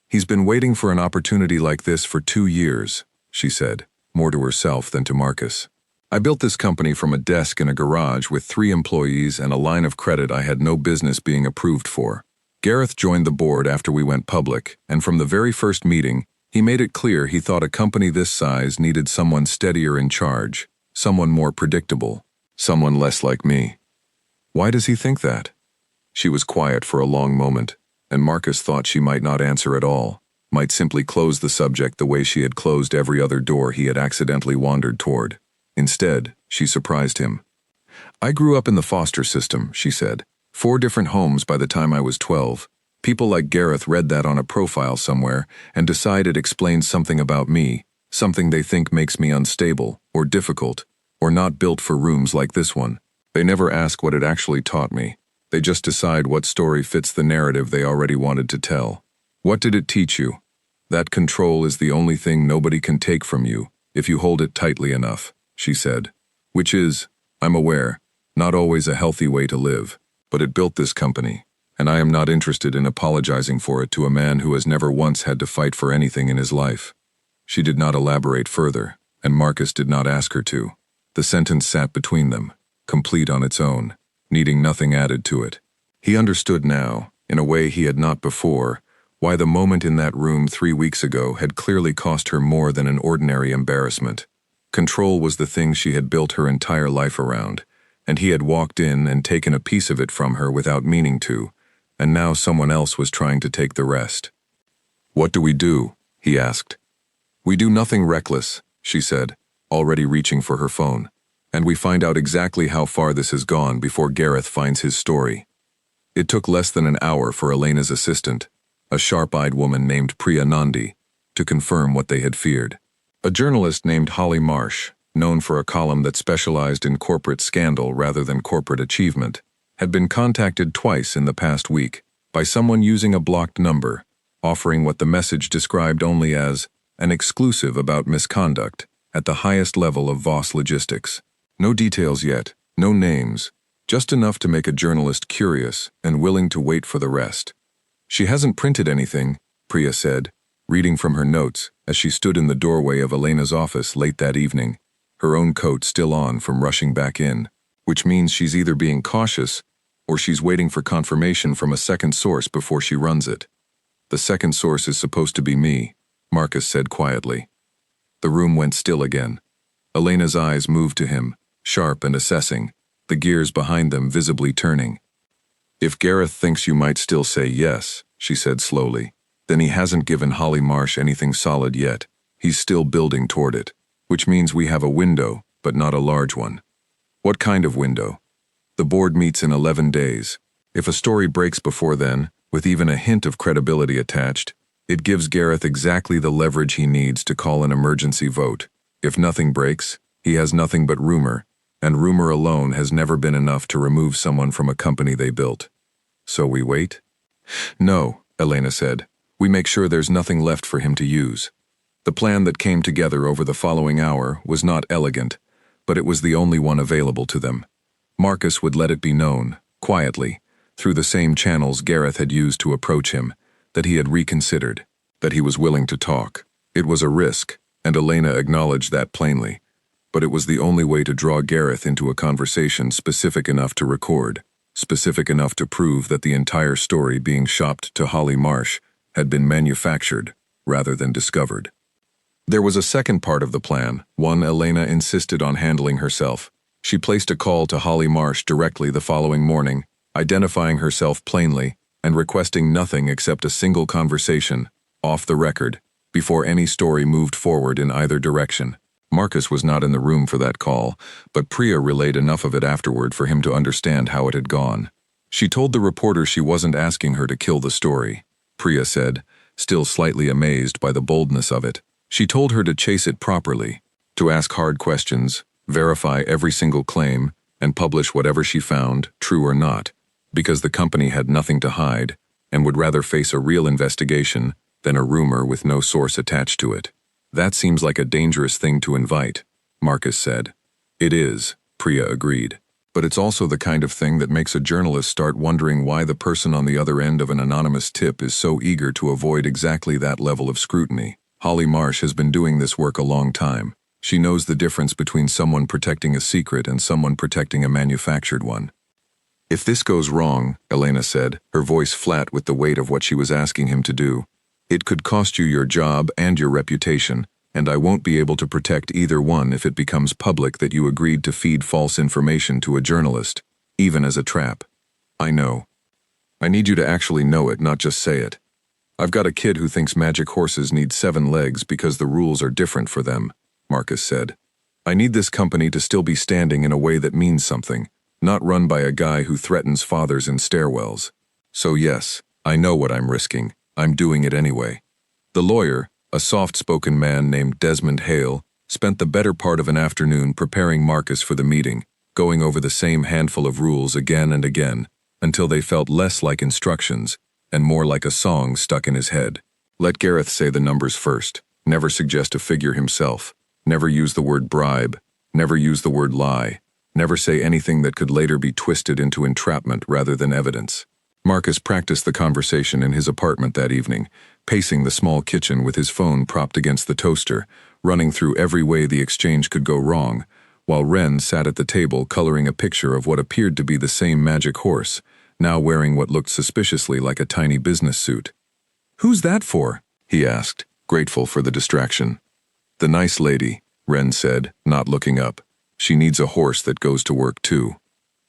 "He's been waiting for an opportunity like this for 2 years, she said, more to herself than to Marcus. "I built this company from a desk in a garage with 3 employees and a line of credit I had no business being approved for. Gareth joined the board after we went public, and from the very first meeting, he made it clear he thought a company this size needed someone steadier in charge, someone more predictable, someone less like me." "Why does he think that?" She was quiet for a long moment, and Marcus thought she might not answer at all, might simply close the subject the way she had closed every other door he had accidentally wandered toward. Instead, she surprised him. "I grew up in the foster system," she said. 4 different homes by the time I was 12. People like Gareth read that on a profile somewhere and decide it explains something about me, something they think makes me unstable, or difficult, or not built for rooms like this one. They never ask what it actually taught me. They just decide what story fits the narrative they already wanted to tell. What did it teach you? That control is the only thing nobody can take from you, if you hold it tightly enough, she said. Which is, I'm aware, not always a healthy way to live. But it built this company, and I am not interested in apologizing for it to a man who has never once had to fight for anything in his life. She did not elaborate further, and Marcus did not ask her to. The sentence sat between them, complete on its own, needing nothing added to it. He understood now, in a way he had not before, why the moment in that room 3 weeks ago had clearly cost her more than an ordinary embarrassment. Control was the thing she had built her entire life around, and he had walked in and taken a piece of it from her without meaning to, and now someone else was trying to take the rest. "What do we do?" he asked. "We do nothing reckless," she said, already reaching for her phone, "and we find out exactly how far this has gone before Gareth finds his story." It took less than an hour for Elena's assistant, a sharp-eyed woman named Priya Nandi, to confirm what they had feared. A journalist named Holly Marsh, known for a column that specialized in corporate scandal rather than corporate achievement, had been contacted twice in the past week by someone using a blocked number, offering what the message described only as an exclusive about misconduct at the highest level of Voss Logistics. No details yet, no names, just enough to make a journalist curious and willing to wait for the rest. "She hasn't printed anything," Priya said, reading from her notes as she stood in the doorway of Elena's office late that evening, her own coat still on from rushing back in, which means she's either being cautious or she's waiting for confirmation from a second source before she runs it. "The second source is supposed to be me," Marcus said quietly. The room went still again. Elena's eyes moved to him, sharp and assessing, the gears behind them visibly turning. "If Gareth thinks you might still say yes," she said slowly, "then he hasn't given Holly Marsh anything solid yet. He's still building toward it. Which means we have a window, but not a large one." "What kind of window?" "The board meets in 11 days. If a story breaks before then, with even a hint of credibility attached, it gives Gareth exactly the leverage he needs to call an emergency vote. If nothing breaks, he has nothing but rumor, and rumor alone has never been enough to remove someone from a company they built." "So we wait?" "No," Elena said. "We make sure there's nothing left for him to use." The plan that came together over the following hour was not elegant, but it was the only one available to them. Marcus would let it be known, quietly, through the same channels Gareth had used to approach him, that he had reconsidered, that he was willing to talk. It was a risk, and Elena acknowledged that plainly, but it was the only way to draw Gareth into a conversation specific enough to record, specific enough to prove that the entire story being shopped to Holly Marsh had been manufactured rather than discovered. There was a second part of the plan, one Elena insisted on handling herself. She placed a call to Holly Marsh directly the following morning, identifying herself plainly and requesting nothing except a single conversation, off the record, before any story moved forward in either direction. Marcus was not in the room for that call, but Priya relayed enough of it afterward for him to understand how it had gone. "She told the reporter she wasn't asking her to kill the story," Priya said, still slightly amazed by the boldness of it. "She told her to chase it properly, to ask hard questions, verify every single claim, and publish whatever she found, true or not. because the company had nothing to hide and would rather face a real investigation than a rumor with no source attached to it. That seems like a dangerous thing to invite, Marcus said. It is, Priya agreed. But it's also the kind of thing that makes a journalist start wondering why the person on the other end of an anonymous tip is so eager to avoid exactly that level of scrutiny. Holly Marsh has been doing this work a long time. She knows the difference between someone protecting a secret and someone protecting a manufactured one. If this goes wrong, Elena said, her voice flat with the weight of what she was asking him to do, it could cost you your job and your reputation, and I won't be able to protect either one if it becomes public that you agreed to feed false information to a journalist, even as a trap. I know. I need you to actually know it, not just say it. I've got a kid who thinks magic horses need 7 legs because the rules are different for them, Marcus said. I need this company to still be standing in a way that means something, not run by a guy who threatens fathers in stairwells. So yes, I know what I'm risking. I'm doing it anyway. The lawyer, a soft-spoken man named Desmond Hale, spent the better part of an afternoon preparing Marcus for the meeting, going over the same handful of rules again and again, until they felt less like instructions and more like a song stuck in his head. Let Gareth say the numbers first. Never suggest a figure himself. Never use the word bribe. Never use the word lie. Never say anything that could later be twisted into entrapment rather than evidence. Marcus practiced the conversation in his apartment that evening, pacing the small kitchen with his phone propped against the toaster, running through every way the exchange could go wrong, while Wren sat at the table coloring a picture of what appeared to be the same magic horse, now wearing what looked suspiciously like a tiny business suit. "Who's that for?" he asked, grateful for the distraction. "The nice lady," Wren said, not looking up. "She needs a horse that goes to work too."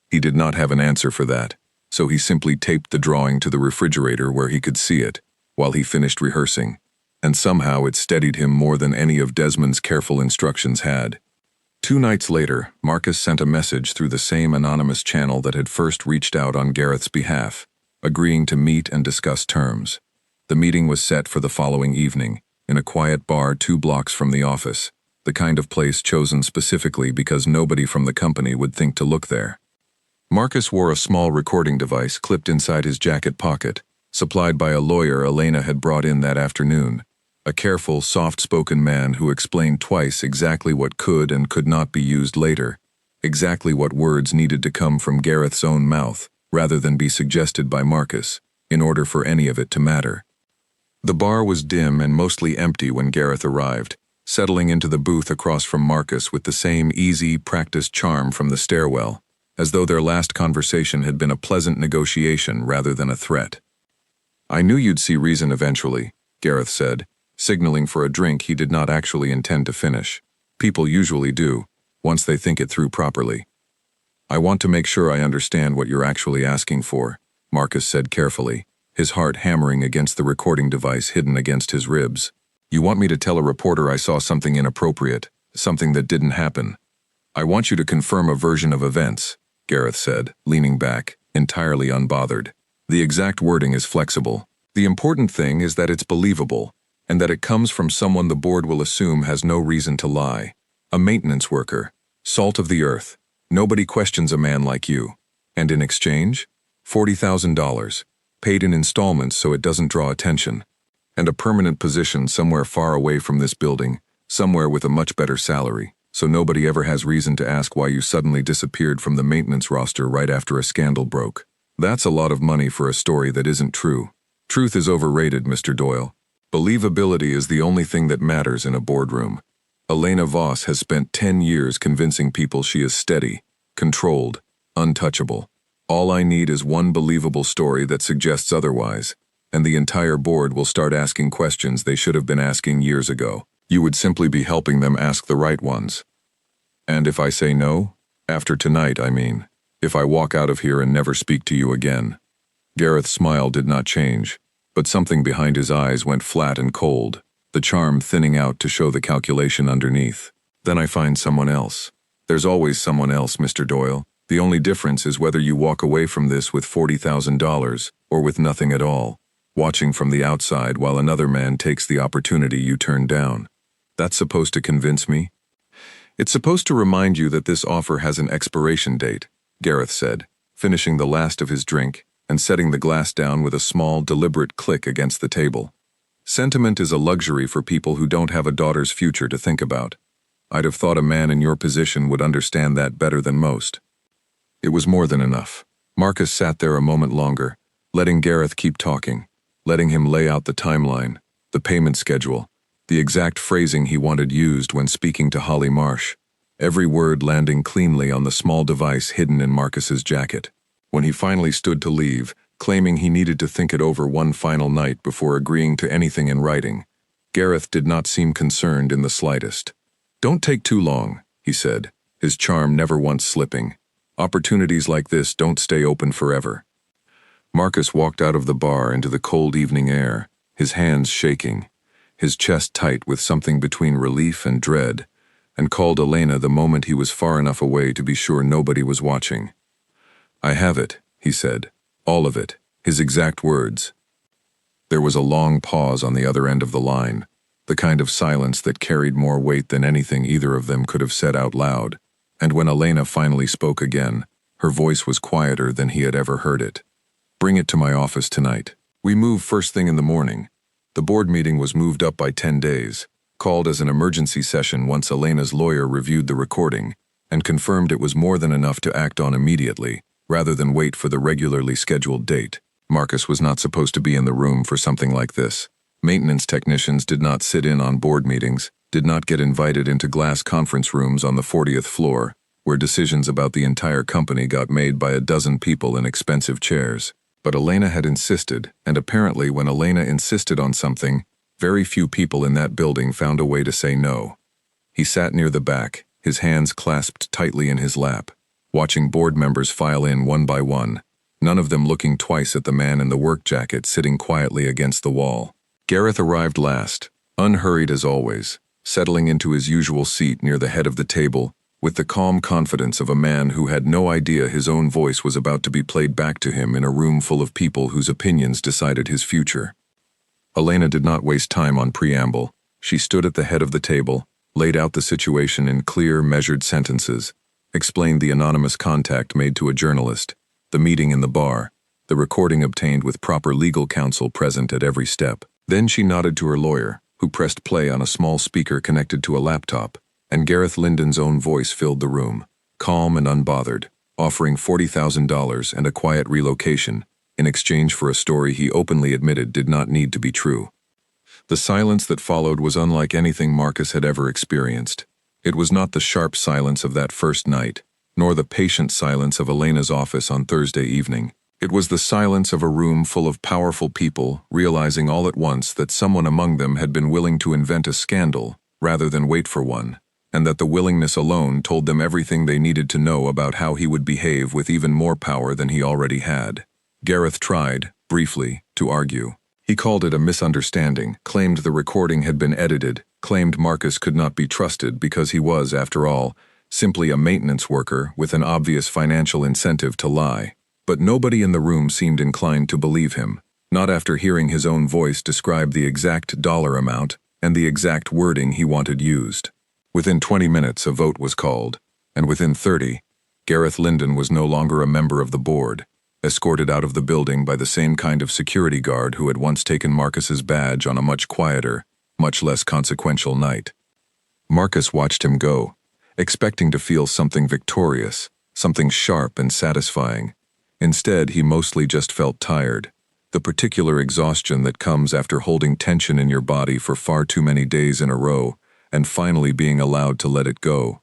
He did not have an answer for that, so he simply taped the drawing to the refrigerator where he could see it, while he finished rehearsing, and somehow it steadied him more than any of Desmond's careful instructions had. 2 nights later, Marcus sent a message through the same anonymous channel that had first reached out on Gareth's behalf, agreeing to meet and discuss terms. The meeting was set for the following evening, in a quiet bar 2 blocks from the office, the kind of place chosen specifically because nobody from the company would think to look there. Marcus wore a small recording device clipped inside his jacket pocket, supplied by a lawyer Elena had brought in that afternoon, a careful, soft-spoken man who explained twice exactly what could and could not be used later, exactly what words needed to come from Gareth's own mouth, rather than be suggested by Marcus, in order for any of it to matter. The bar was dim and mostly empty when Gareth arrived, settling into the booth across from Marcus with the same easy, practiced charm from the stairwell, as though their last conversation had been a pleasant negotiation rather than a threat. "I knew you'd see reason eventually," Gareth said, signaling for a drink he did not actually intend to finish. People usually do, once they think it through properly. "I want to make sure I understand what you're actually asking for," Marcus said carefully, his heart hammering against the recording device hidden against his ribs. "You want me to tell a reporter I saw something inappropriate, something that didn't happen. I want you to confirm a version of events," Gareth said, leaning back, entirely unbothered. "The exact wording is flexible. The important thing is that it's believable, and that it comes from someone the board will assume has no reason to lie. A maintenance worker, salt of the earth. Nobody questions a man like you. And in exchange, $40,000, paid in installments so it doesn't draw attention. And a permanent position somewhere far away from this building, somewhere with a much better salary, so nobody ever has reason to ask why you suddenly disappeared from the maintenance roster right after a scandal broke. That's a lot of money for a story that isn't true. Truth is overrated, Mr. Doyle. Believability is the only thing that matters in a boardroom. Elena Voss has spent 10 years convincing people she is steady, controlled, untouchable. All I need is one believable story that suggests otherwise, and the entire board will start asking questions they should have been asking years ago. You would simply be helping them ask the right ones. And if I say no? After tonight, I mean. If I walk out of here and never speak to you again." Gareth's smile did not change, but something behind his eyes went flat and cold, the charm thinning out to show the calculation underneath. "Then I find someone else. There's always someone else, Mr. Doyle. The only difference is whether you walk away from this with $40,000 or with nothing at all, watching from the outside while another man takes the opportunity you turned down. That's supposed to convince me?" "It's supposed to remind you that this offer has an expiration date," Gareth said, finishing the last of his drink and setting the glass down with a small, deliberate click against the table. Sentiment is a luxury for people who don't have a daughter's future to think about. I'd have thought a man in your position would understand that better than most. It was more than enough. Marcus sat there a moment longer, letting Gareth keep talking, letting him lay out the timeline, the payment schedule, the exact phrasing he wanted used when speaking to Holly Marsh, every word landing cleanly on the small device hidden in Marcus's jacket. When he finally stood to leave, claiming he needed to think it over one final night before agreeing to anything in writing, Gareth did not seem concerned in the slightest. "Don't take too long," he said, his charm never once slipping. "Opportunities like this don't stay open forever." Marcus walked out of the bar into the cold evening air, his hands shaking, his chest tight with something between relief and dread, and called Elena the moment he was far enough away to be sure nobody was watching. "I have it," he said. "All of it," his exact words. There was a long pause on the other end of the line, the kind of silence that carried more weight than anything either of them could have said out loud, and when Elena finally spoke again, her voice was quieter than he had ever heard it. "Bring it to my office tonight. We move first thing in the morning." The board meeting was moved up by 10 days, called as an emergency session once Elena's lawyer reviewed the recording and confirmed it was more than enough to act on immediately, rather than wait for the regularly scheduled date. Marcus was not supposed to be in the room for something like this. Maintenance technicians did not sit in on board meetings, did not get invited into glass conference rooms on the 40th floor, where decisions about the entire company got made by a dozen people in expensive chairs. But Elena had insisted, and apparently when Elena insisted on something, very few people in that building found a way to say no. He sat near the back, his hands clasped tightly in his lap, watching board members file in one by one, none of them looking twice at the man in the work jacket sitting quietly against the wall. Gareth arrived last, unhurried as always, settling into his usual seat near the head of the table, with the calm confidence of a man who had no idea his own voice was about to be played back to him in a room full of people whose opinions decided his future. Elena did not waste time on preamble. She stood at the head of the table, laid out the situation in clear, measured sentences, explained the anonymous contact made to a journalist, the meeting in the bar, the recording obtained with proper legal counsel present at every step. Then she nodded to her lawyer, who pressed play on a small speaker connected to a laptop, and Gareth Linden's own voice filled the room, calm and unbothered, offering $40,000 and a quiet relocation, in exchange for a story he openly admitted did not need to be true. The silence that followed was unlike anything Marcus had ever experienced. It was not the sharp silence of that first night, nor the patient silence of Elena's office on Thursday evening. It was the silence of a room full of powerful people realizing all at once that someone among them had been willing to invent a scandal rather than wait for one, and that the willingness alone told them everything they needed to know about how he would behave with even more power than he already had. Gareth tried, briefly, to argue. He called it a misunderstanding, claimed the recording had been edited, claimed Marcus could not be trusted because he was, after all, simply a maintenance worker with an obvious financial incentive to lie. But nobody in the room seemed inclined to believe him, not after hearing his own voice describe the exact dollar amount and the exact wording he wanted used. Within 20 minutes a vote was called, and within 30, Gareth Linden was no longer a member of the board, escorted out of the building by the same kind of security guard who had once taken Marcus's badge on a much quieter, much less consequential night. Marcus watched him go, expecting to feel something victorious, something sharp and satisfying. Instead, he mostly just felt tired, the particular exhaustion that comes after holding tension in your body for far too many days in a row and finally being allowed to let it go.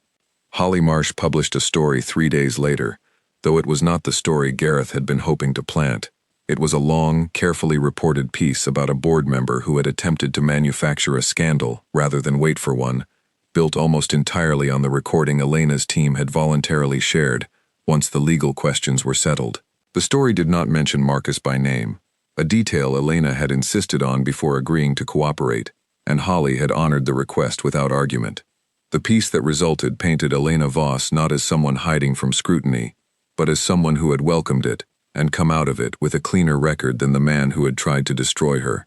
Holly Marsh published a story 3 days later, though it was not the story Gareth had been hoping to plant. It was a long, carefully reported piece about a board member who had attempted to manufacture a scandal rather than wait for one, built almost entirely on the recording Elena's team had voluntarily shared once the legal questions were settled. The story did not mention Marcus by name, a detail Elena had insisted on before agreeing to cooperate, and Holly had honored the request without argument. The piece that resulted painted Elena Voss not as someone hiding from scrutiny, but as someone who had welcomed it and come out of it with a cleaner record than the man who had tried to destroy her.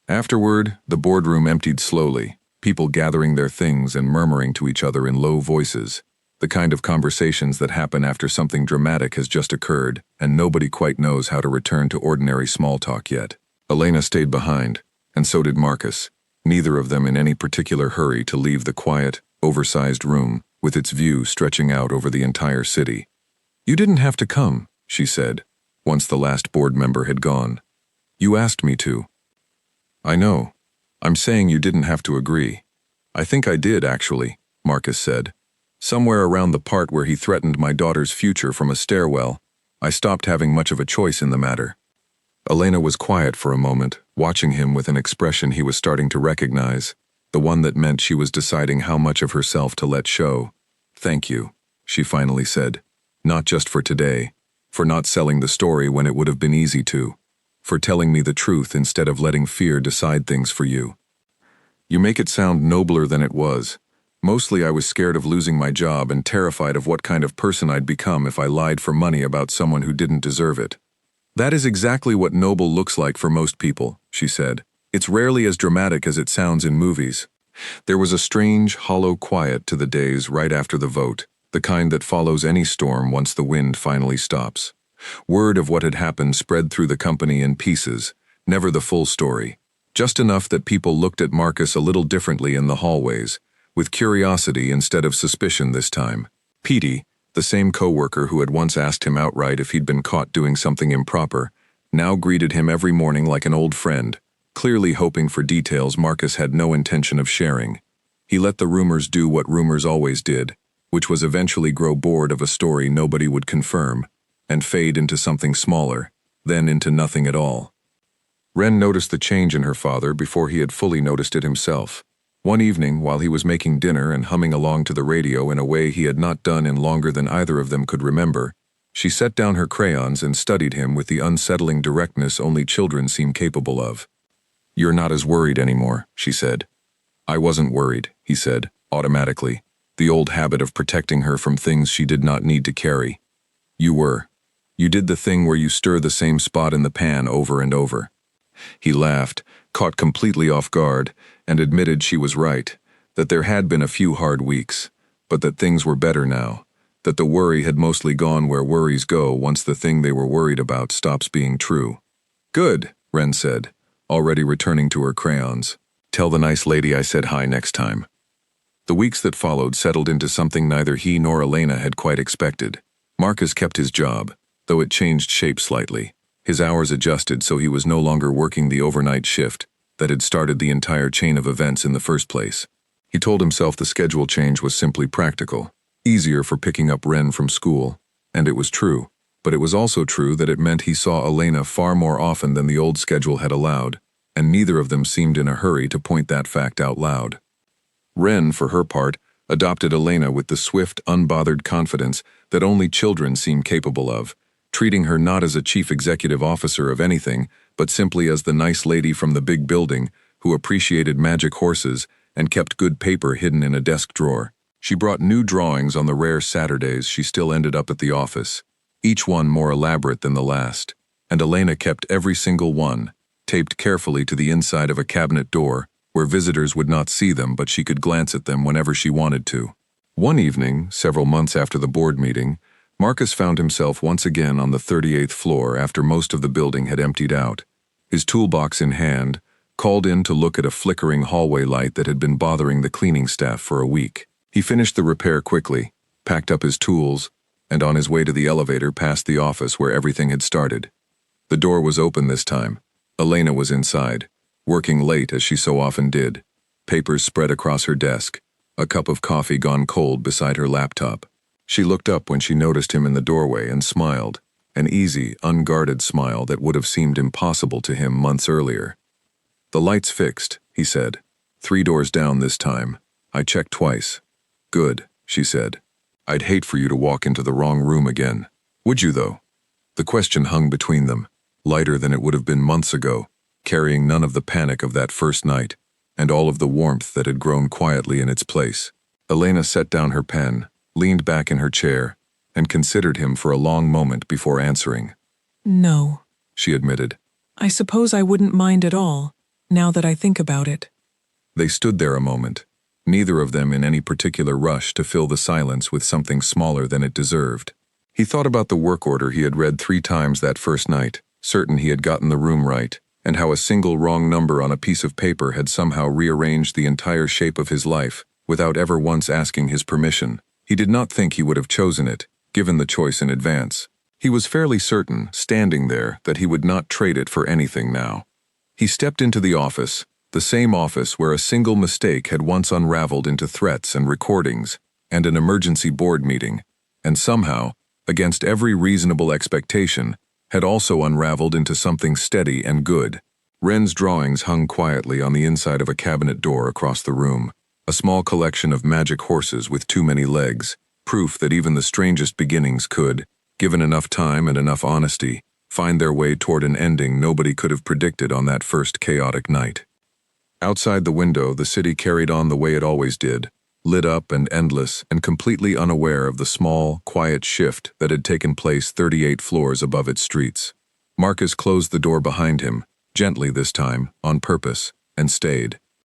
Afterward, the boardroom emptied slowly, people gathering their things and murmuring to each other in low voices. The kind of conversations that happen after something dramatic has just occurred, and nobody quite knows how to return to ordinary small talk yet. Elena stayed behind, and so did Marcus, neither of them in any particular hurry to leave the quiet, oversized room, with its view stretching out over the entire city. "You didn't have to come," she said, once the last board member had gone. "You asked me to." "I know. I'm saying you didn't have to agree." "I think I did, actually," Marcus said. "Somewhere around the part where he threatened my daughter's future from a stairwell, I stopped having much of a choice in the matter." Elena was quiet for a moment, watching him with an expression he was starting to recognize, the one that meant she was deciding how much of herself to let show. "Thank you," she finally said. "Not just for today, for not selling the story when it would have been easy to, for telling me the truth instead of letting fear decide things for you. You make it sound nobler than it was. Mostly I was scared of losing my job and terrified of what kind of person I'd become if I lied for money about someone who didn't deserve it." "That is exactly what noble looks like for most people," she said. "It's rarely as dramatic as it sounds in movies." There was a strange, hollow quiet to the days right after the vote, the kind that follows any storm once the wind finally stops. Word of what had happened spread through the company in pieces, never the full story. Just enough that people looked at Marcus a little differently in the hallways, with curiosity instead of suspicion this time. Petey, the same coworker who had once asked him outright if he'd been caught doing something improper, now greeted him every morning like an old friend, clearly hoping for details Marcus had no intention of sharing. He let the rumors do what rumors always did, which was eventually grow bored of a story nobody would confirm, and fade into something smaller, then into nothing at all. Wren noticed the change in her father before he had fully noticed it himself. One evening, while he was making dinner and humming along to the radio in a way he had not done in longer than either of them could remember, she set down her crayons and studied him with the unsettling directness only children seem capable of. "You're not as worried anymore," she said. "I wasn't worried," he said, automatically, the old habit of protecting her from things she did not need to carry. "You were. You did the thing where you stir the same spot in the pan over and over." He laughed, caught completely off guard, and admitted she was right, that there had been a few hard weeks, but that things were better now, that the worry had mostly gone where worries go once the thing they were worried about stops being true. "Good," Wren said, already returning to her crayons. "Tell the nice lady I said hi next time." The weeks that followed settled into something neither he nor Elena had quite expected. Marcus kept his job, though it changed shape slightly. His hours adjusted so he was no longer working the overnight shift that had started the entire chain of events in the first place. He told himself the schedule change was simply practical, easier for picking up Wren from school, and it was true. But it was also true that it meant he saw Elena far more often than the old schedule had allowed, and neither of them seemed in a hurry to point that fact out loud. Wren, for her part, adopted Elena with the swift, unbothered confidence that only children seem capable of, treating her not as a chief executive officer of anything, but simply as the nice lady from the big building who appreciated magic horses and kept good paper hidden in a desk drawer. She brought new drawings on the rare Saturdays she still ended up at the office, each one more elaborate than the last, and Elena kept every single one, taped carefully to the inside of a cabinet door, where visitors would not see them but she could glance at them whenever she wanted to. One evening, several months after the board meeting, Marcus found himself once again on the 38th floor after most of the building had emptied out, his toolbox in hand, called in to look at a flickering hallway light that had been bothering the cleaning staff for a week. He finished the repair quickly, packed up his tools, and on his way to the elevator passed the office where everything had started. The door was open this time. Elena was inside, working late as she so often did, papers spread across her desk, a cup of coffee gone cold beside her laptop. She looked up when she noticed him in the doorway and smiled, an easy, unguarded smile that would have seemed impossible to him months earlier. "The light's fixed," he said. 3 doors down this time. I checked twice." "Good," she said. "I'd hate for you to walk into the wrong room again. Would you, though?" The question hung between them, lighter than it would have been months ago, carrying none of the panic of that first night, and all of the warmth that had grown quietly in its place. Elena set down her pen, leaned back in her chair, and considered him for a long moment before answering. "No," she admitted. "I suppose I wouldn't mind at all, now that I think about it." They stood there a moment, neither of them in any particular rush to fill the silence with something smaller than it deserved. He thought about the work order he had read 3 times that first night, certain he had gotten the room right, and how a single wrong number on a piece of paper had somehow rearranged the entire shape of his life, without ever once asking his permission. He did not think he would have chosen it, given the choice in advance. He was fairly certain, standing there, that he would not trade it for anything now. He stepped into the office, the same office where a single mistake had once unraveled into threats and recordings, and an emergency board meeting, and somehow, against every reasonable expectation, had also unraveled into something steady and good. Ren's drawings hung quietly on the inside of a cabinet door across the room, a small collection of magic horses with too many legs, proof that even the strangest beginnings could, given enough time and enough honesty, find their way toward an ending nobody could have predicted on that first chaotic night. Outside the window, the city carried on the way it always did, lit up and endless and completely unaware of the small, quiet shift that had taken place 38 floors above its streets. Marcus closed the door behind him, gently this time, on purpose, and stayed.